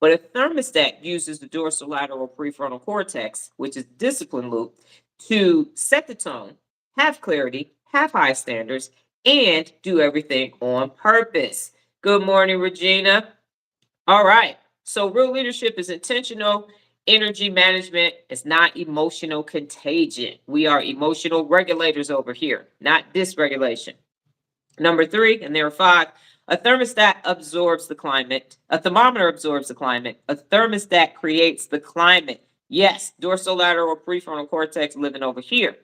But a thermostat uses the dorsolateral prefrontal cortex, which is discipline loop, to set the tone, have clarity, have high standards, and do everything on purpose. Good morning, Regina. All right. So real leadership is intentional. Energy management is not emotional contagion. We are emotional regulators over here, not dysregulation. Number three, and there are five, a thermostat absorbs the climate. A thermometer absorbs the climate. A thermostat creates the climate. Yes, dorsolateral prefrontal cortex living over here.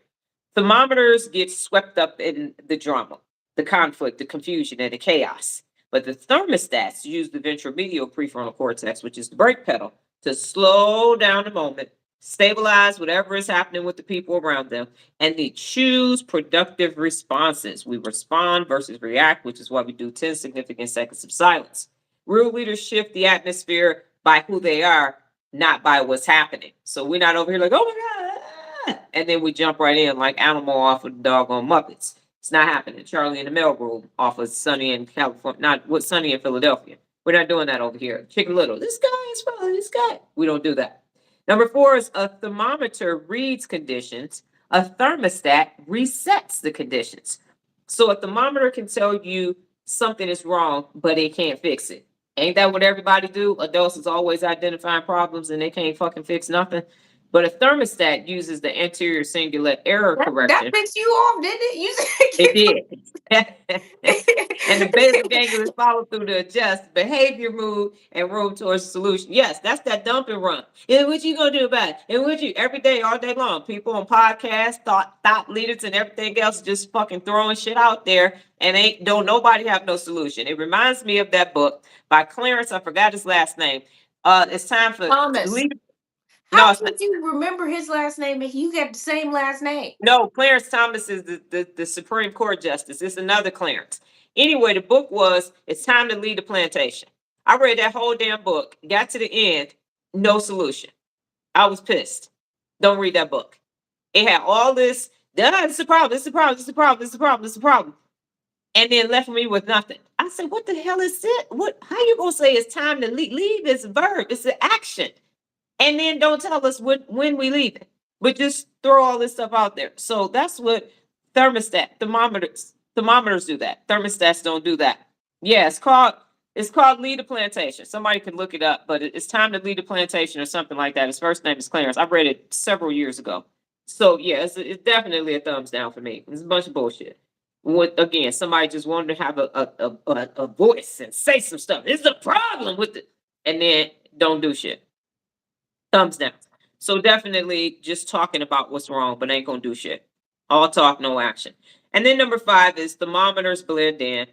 Thermometers get swept up in the drama, the conflict, the confusion, and the chaos. But the thermostats use the ventromedial prefrontal cortex, which is the brake pedal, to slow down the moment, stabilize whatever is happening with the people around them, and they choose productive responses. We respond versus react, which is why we do 10 significant seconds of silence. Real leaders shift the atmosphere by who they are, not by what's happening. So we're not over here like, oh my God, and then we jump right in like animal off of the doggone Muppets. It's not happening. Charlie in the mailroom off of Sunny in California, not what Sunny in Philadelphia. We're not doing that over here. Chicken Little, this guy is probably this guy. We don't do that. Number four is a thermometer reads conditions. A thermostat resets the conditions. So a thermometer can tell you something is wrong, but it can't fix it. Ain't that what everybody do? Adults is always identifying problems and they can't fucking fix nothing. But a thermostat uses the anterior singular error That correction. pissed you off, didn't it? It did. And the basal ganglia follow through to adjust behavior, mood, and room towards solution. Yes, that's that dump and run. And what you gonna do about it? And what you every day, all day long, people on podcasts, thought leaders, and everything else just fucking throwing shit out there, and ain't don't nobody have no solution. It reminds me of that book by Clarence. I forgot his last name. It's time for Thomas. lead. No, How it's could not. you remember his last name and you got the same last name? No, Clarence Thomas is the Supreme Court Justice. It's another Clarence. Anyway, the book was It's Time to Lead the Plantation. I read that whole damn book, got to the end, no solution. I was pissed. Don't read that book. It had all this, this is the problem, this is the problem, this is the problem, this is the problem, this is the problem. And then left me with nothing. I said, what the hell is it? What how you gonna say it's time to leave? Leave is a verb, it's an action. And then don't tell us when we leave it, but just throw all this stuff out there. So that's what thermometers do that. Thermostats don't do that. Yeah, it's called Lead a Plantation. Somebody can look it up, but it's time to lead a plantation or something like that. His first name is Clarence. I read it several years ago. So yeah, it's definitely a thumbs down for me. It's a bunch of bullshit. What again? Somebody just wanted to have a voice and say some stuff. It's a problem with it, and then don't do shit. Thumbs down. So definitely just talking about what's wrong, but ain't gonna do shit. All talk, no action. And then number five is thermometers blend in,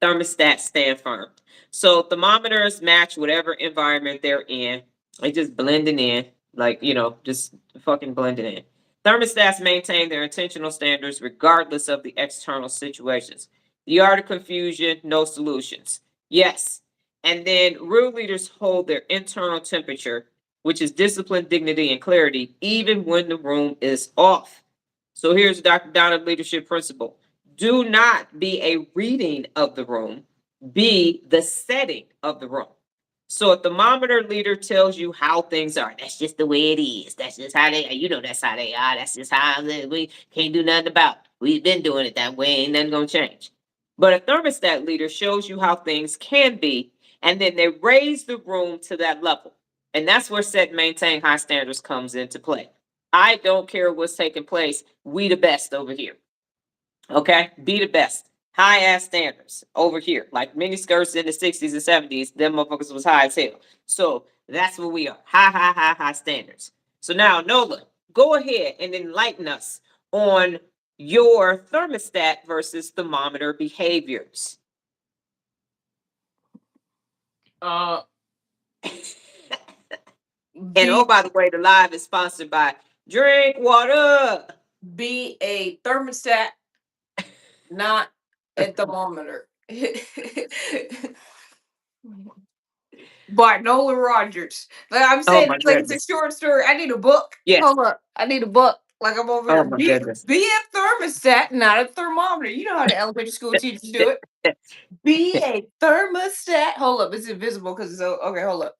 thermostats stand firm. So thermometers match whatever environment they're in. They just blending in, like just fucking blending in. Thermostats maintain their intentional standards regardless of the external situations. The art of confusion, no solutions. Yes. And then real leaders hold their internal temperature, which is discipline, dignity, and clarity, even when the room is off. So here's Dr. Donna leadership principle. Do not be a reading of the room, be the setting of the room. So a thermometer leader tells you how things are. That's just the way it is. That's just how they are. That's how they are. That's just how we can't do nothing about it. We've been doing it that way. Ain't nothing gonna change. But a thermostat leader shows you how things can be, and then they raise the room to that level. And that's where set and maintain high standards comes into play. I don't care what's taking place. We the best over here. Okay? Be the best. High ass standards over here. Like mini skirts in the 60s and 70s, them motherfuckers was high as hell. So that's what we are. High standards. So now, Nola, go ahead and enlighten us on your thermostat versus thermometer behaviors. Uh, And oh, be by the way, the live is sponsored by Drink Water. be a thermostat, not a thermometer. By Nolan Rogers. Like I'm Oh saying, my it's like it's a goodness. short story. I need a book. Yes. Hold up. I need a book. Like I'm over Oh here. my Be goodness. be a thermostat, not a thermometer. You know how the elementary school teachers do it. Be a thermostat. Hold up, it's invisible because it's okay. Hold up.